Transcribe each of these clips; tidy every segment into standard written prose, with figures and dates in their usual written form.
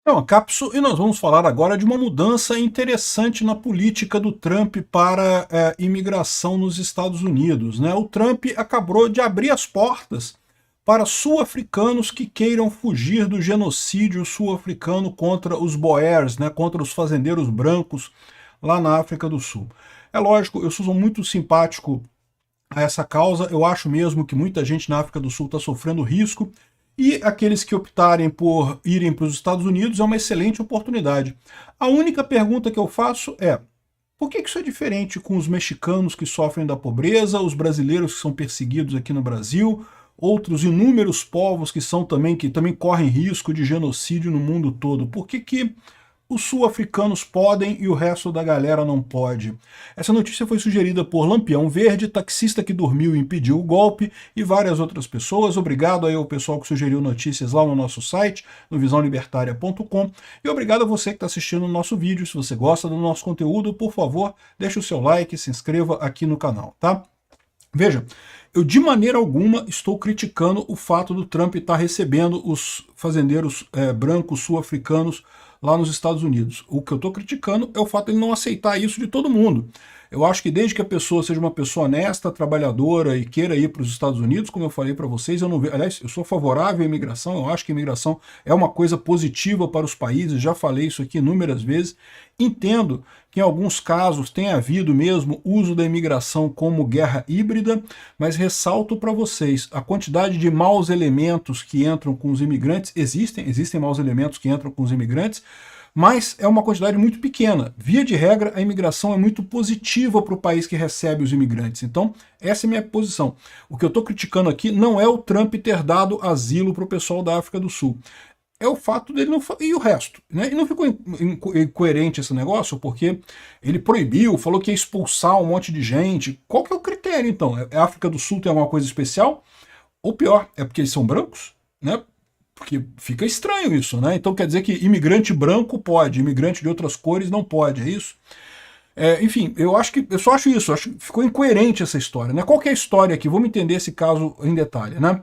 É uma cápsula e nós vamos falar agora de uma mudança interessante na política do Trump para imigração nos Estados Unidos, né? O Trump acabou de abrir as portas para sul-africanos que queiram fugir do genocídio sul-africano contra os Boers, né? Contra os fazendeiros brancos lá na África do Sul. É lógico, eu sou muito simpático a essa causa, eu acho mesmo que muita gente na África do Sul está sofrendo risco, e aqueles que optarem por irem para os Estados Unidos é uma excelente oportunidade. A única pergunta que eu faço é: por que isso é diferente com os mexicanos que sofrem da pobreza, os brasileiros que são perseguidos aqui no Brasil, outros inúmeros povos que também correm risco de genocídio no mundo todo? Por que os sul-africanos podem e o resto da galera não pode? Essa notícia foi sugerida por Lampião Verde, taxista que dormiu e impediu o golpe, e várias outras pessoas. Obrigado aí ao pessoal que sugeriu notícias lá no nosso site, no visãolibertaria.com, e obrigado a você que está assistindo o nosso vídeo. Se você gosta do nosso conteúdo, por favor, deixe o seu like, se inscreva aqui no canal, tá? Veja, eu de maneira alguma estou criticando o fato do Trump estar recebendo os fazendeiros brancos sul-africanos lá nos Estados Unidos. O que eu estou criticando é o fato de ele não aceitar isso de todo mundo. Eu acho que desde que a pessoa seja uma pessoa honesta, trabalhadora e queira ir para os Estados Unidos, como eu falei para vocês, eu não vejo, aliás, eu sou favorável à imigração, eu acho que a imigração é uma coisa positiva para os países, já falei isso aqui inúmeras vezes. Entendo que em alguns casos tem havido mesmo uso da imigração como guerra híbrida, mas ressalto para vocês, a quantidade de maus elementos que entram com os imigrantes, existem maus elementos que entram com os imigrantes, mas é uma quantidade muito pequena. Via de regra, a imigração é muito positiva para o país que recebe os imigrantes. Então, essa é a minha posição. O que eu estou criticando aqui não é o Trump ter dado asilo para o pessoal da África do Sul. É o fato dele não... E o resto, né? E não ficou incoerente esse negócio, porque ele proibiu, falou que ia expulsar um monte de gente. Qual que é o critério, então? A África do Sul tem alguma coisa especial? Ou pior, é porque eles são brancos? Né? Porque fica estranho isso, né? Então quer dizer que imigrante branco pode, imigrante de outras cores não pode, é isso? Enfim, eu só acho isso, acho que ficou incoerente essa história, né? Qual que é a história aqui? Vamos entender esse caso em detalhe, né?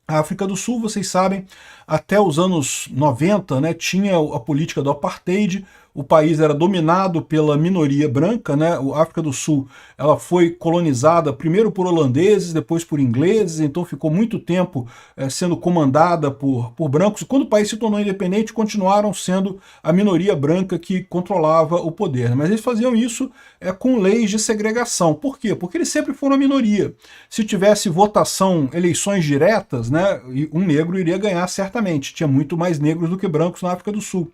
A África do Sul, vocês sabem, até os anos 90, né, tinha a política do apartheid, o país era dominado pela minoria branca, né? A África do Sul ela foi colonizada primeiro por holandeses, depois por ingleses, então ficou muito tempo sendo comandada por brancos, e quando o país se tornou independente, continuaram sendo a minoria branca que controlava o poder, né? Mas eles faziam isso com leis de segregação. Por quê? Porque eles sempre foram a minoria. Se tivesse votação, eleições diretas, né, um negro iria ganhar certamente, tinha muito mais negros do que brancos na África do Sul.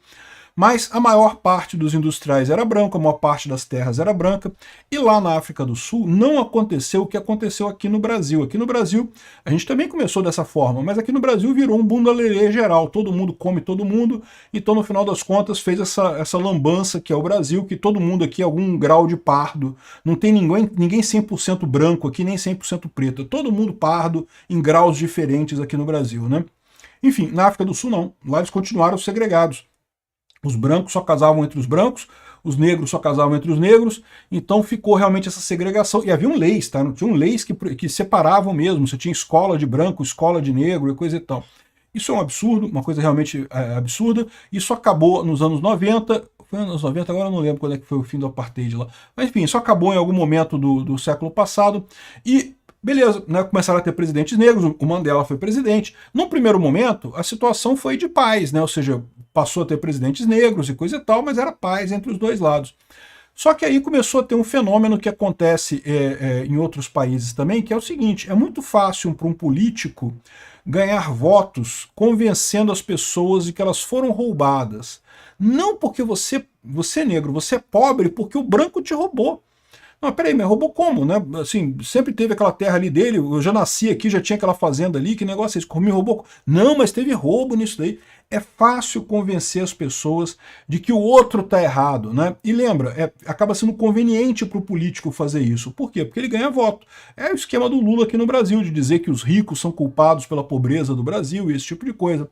Mas a maior parte dos industriais era branco, a maior parte das terras era branca, e lá na África do Sul não aconteceu o que aconteceu aqui no Brasil. Aqui no Brasil, a gente também começou dessa forma, mas aqui no Brasil virou um bunda-lelê geral, todo mundo come todo mundo, então no final das contas fez essa lambança que é o Brasil, que todo mundo aqui é algum grau de pardo, não tem ninguém 100% branco aqui, nem 100% preto, todo mundo pardo em graus diferentes aqui no Brasil, né? Enfim, na África do Sul não, lá eles continuaram segregados. Os brancos só casavam entre os brancos, os negros só casavam entre os negros, então ficou realmente essa segregação. E haviam leis, tá? Não tinham leis que separavam mesmo, você tinha escola de branco, escola de negro e coisa e tal. Isso é um absurdo, uma coisa realmente absurda. Isso acabou nos anos 90, foi nos anos 90, agora eu não lembro quando é que foi o fim do apartheid lá. Mas enfim, isso acabou em algum momento do século passado, e beleza, né, começaram a ter presidentes negros, o Mandela foi presidente. No primeiro momento, a situação foi de paz, né, ou seja, passou a ter presidentes negros e coisa e tal, mas era paz entre os dois lados. Só que aí começou a ter um fenômeno que acontece em outros países também, que é o seguinte: é muito fácil para um político ganhar votos convencendo as pessoas de que elas foram roubadas. Não porque você é negro, você é pobre porque o branco te roubou. Não, peraí, mas roubou como, né? Assim, sempre teve aquela terra ali dele, eu já nasci aqui, já tinha aquela fazenda ali, que negócio é esse? Me roubou? Não, mas teve roubo nisso daí. É fácil convencer as pessoas de que o outro está errado, né? E lembra, acaba sendo conveniente para o político fazer isso. Por quê? Porque ele ganha voto. É o esquema do Lula aqui no Brasil, de dizer que os ricos são culpados pela pobreza do Brasil e esse tipo de coisa.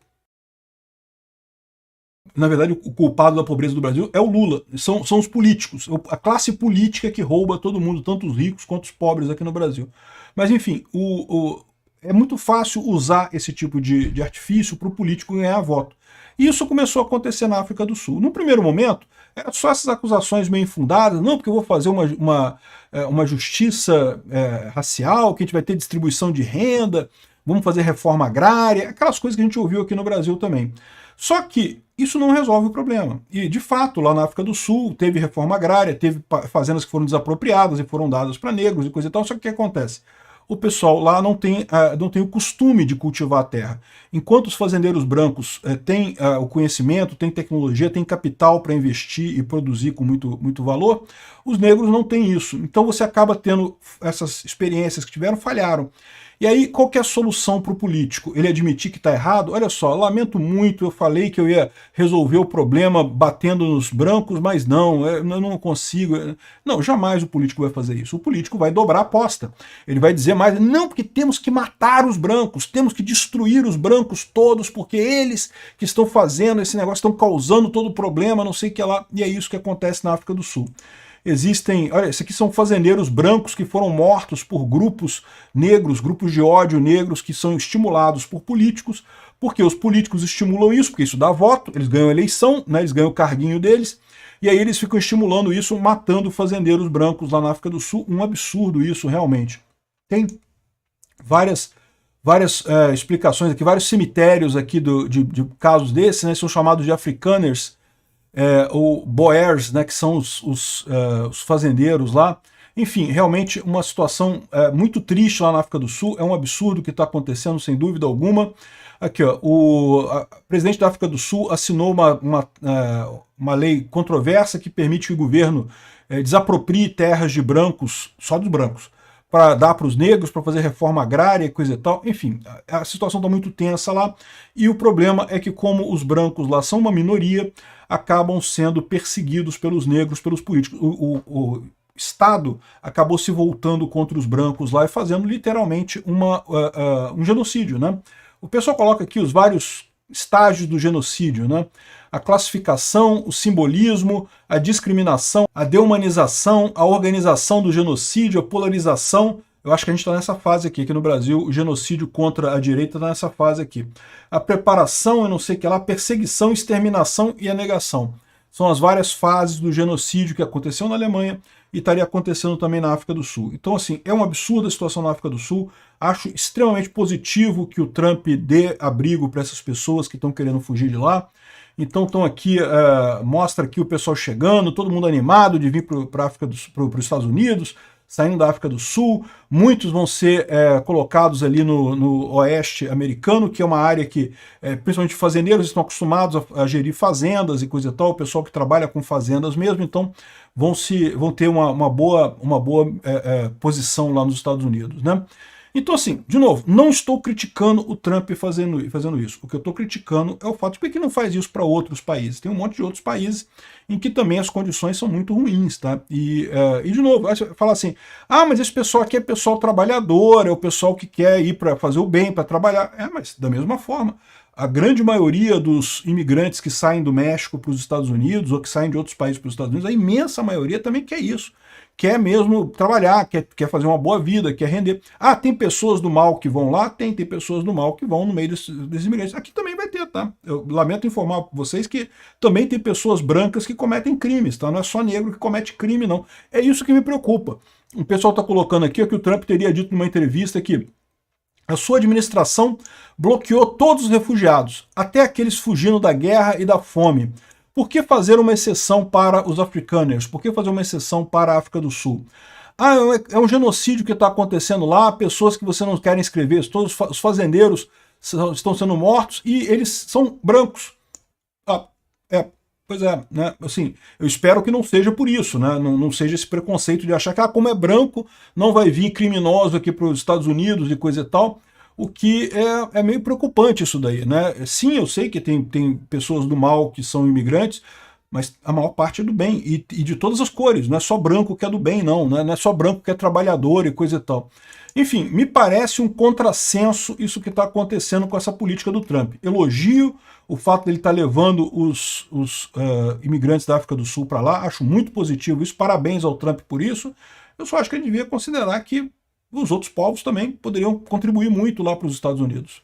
Na verdade, o culpado da pobreza do Brasil é o Lula, são os políticos, a classe política que rouba todo mundo, tanto os ricos quanto os pobres aqui no Brasil. Mas enfim, é muito fácil usar esse tipo de artifício para o político ganhar voto. E isso começou a acontecer na África do Sul. No primeiro momento, eram só essas acusações meio infundadas, não, porque eu vou fazer uma justiça racial, que a gente vai ter distribuição de renda, vamos fazer reforma agrária, aquelas coisas que a gente ouviu aqui no Brasil também. Só que isso não resolve o problema. E, de fato, lá na África do Sul, teve reforma agrária, teve fazendas que foram desapropriadas e foram dadas para negros e coisa e tal, só que o que acontece? O pessoal lá não tem o costume de cultivar a terra. Enquanto os fazendeiros brancos têm o conhecimento, têm tecnologia, têm capital para investir e produzir com muito valor, os negros não têm isso. Então você acaba tendo essas experiências que tiveram, falharam. E aí, qual que é a solução para o político? Ele admitir que está errado? Olha só, lamento muito, eu falei que eu ia resolver o problema batendo nos brancos, mas não, eu não consigo. Não, jamais o político vai fazer isso. O político vai dobrar a aposta. Ele vai dizer mais, não, porque temos que matar os brancos, temos que destruir os brancos todos, porque eles que estão fazendo esse negócio, estão causando todo o problema, não sei o que lá. E é isso que acontece na África do Sul. Existem, olha, esses aqui são fazendeiros brancos que foram mortos por grupos negros, grupos de ódio negros que são estimulados por políticos, porque os políticos estimulam isso, porque isso dá voto, eles ganham eleição, né, eles ganham o carguinho deles, e aí eles ficam estimulando isso, matando fazendeiros brancos lá na África do Sul. Um absurdo isso, realmente. Tem várias explicações aqui, vários cemitérios aqui de casos desses, né, são chamados de Afrikaners, ou Boers, né, que são os fazendeiros lá. Enfim, realmente uma situação muito triste lá na África do Sul, é um absurdo o que está acontecendo, sem dúvida alguma. Aqui, ó, o presidente da África do Sul assinou uma lei controversa que permite que o governo desaproprie terras de brancos, só dos brancos, para dar para os negros, para fazer reforma agrária e coisa e tal. Enfim, a situação está muito tensa lá, e o problema é que, como os brancos lá são uma minoria, acabam sendo perseguidos pelos negros, pelos políticos. O Estado acabou se voltando contra os brancos lá e fazendo literalmente um genocídio, né? O pessoal coloca aqui os vários estágios do genocídio, né? A classificação, o simbolismo, a discriminação, a deumanização, a organização do genocídio, a polarização. Eu acho que a gente está nessa fase aqui no Brasil, o genocídio contra a direita está nessa fase aqui. A preparação, eu não sei o que lá, a perseguição, exterminação e a negação. São as várias fases do genocídio que aconteceu na Alemanha e estaria acontecendo também na África do Sul. Então, assim, é uma absurda a situação na África do Sul. Acho extremamente positivo que o Trump dê abrigo para essas pessoas que estão querendo fugir de lá. Então estão aqui, mostra aqui o pessoal chegando, todo mundo animado de vir para os Estados Unidos, saindo da África do Sul. Muitos vão ser colocados ali no oeste americano, que é uma área que, principalmente fazendeiros, estão acostumados a gerir fazendas e coisa e tal, o pessoal que trabalha com fazendas mesmo, então vão ter uma boa posição lá nos Estados Unidos, né? Então, assim, de novo, não estou criticando o Trump fazendo isso. O que eu estou criticando é o fato de que ele não faz isso para outros países. Tem um monte de outros países em que também as condições são muito ruins, tá? E de novo, você fala assim, mas esse pessoal aqui é pessoal trabalhador, é o pessoal que quer ir para fazer o bem, para trabalhar. Mas da mesma forma, a grande maioria dos imigrantes que saem do México para os Estados Unidos, ou que saem de outros países para os Estados Unidos, a imensa maioria também quer isso. Quer mesmo trabalhar, quer fazer uma boa vida, quer render. Tem pessoas do mal que vão lá? Tem pessoas do mal que vão no meio desses imigrantes. Aqui também vai ter, tá? Eu lamento informar vocês que também tem pessoas brancas que cometem crimes, tá? Não é só negro que comete crime, não. É isso que me preocupa. O pessoal está colocando aqui que o Trump teria dito numa entrevista que a sua administração bloqueou todos os refugiados, até aqueles fugindo da guerra e da fome. Por que fazer uma exceção para os africanos? Por que fazer uma exceção para a África do Sul? É um genocídio que está acontecendo lá, pessoas que você não quer escrever, todos os fazendeiros estão sendo mortos e eles são brancos. Pois é, né? Assim, eu espero que não seja por isso, né? Não seja esse preconceito de achar que, como é branco, não vai vir criminoso aqui para os Estados Unidos e coisa e tal. O que é meio preocupante isso daí, né? Sim, eu sei que tem pessoas do mal que são imigrantes, mas a maior parte é do bem, e de todas as cores, não é só branco que é do bem, não, né? Não é só branco que é trabalhador e coisa e tal. Enfim, me parece um contrassenso isso que está acontecendo com essa política do Trump. Elogio o fato dele estar levando os imigrantes da África do Sul para lá, acho muito positivo isso, parabéns ao Trump por isso. Eu só acho que ele devia considerar que os outros povos também poderiam contribuir muito lá para os Estados Unidos.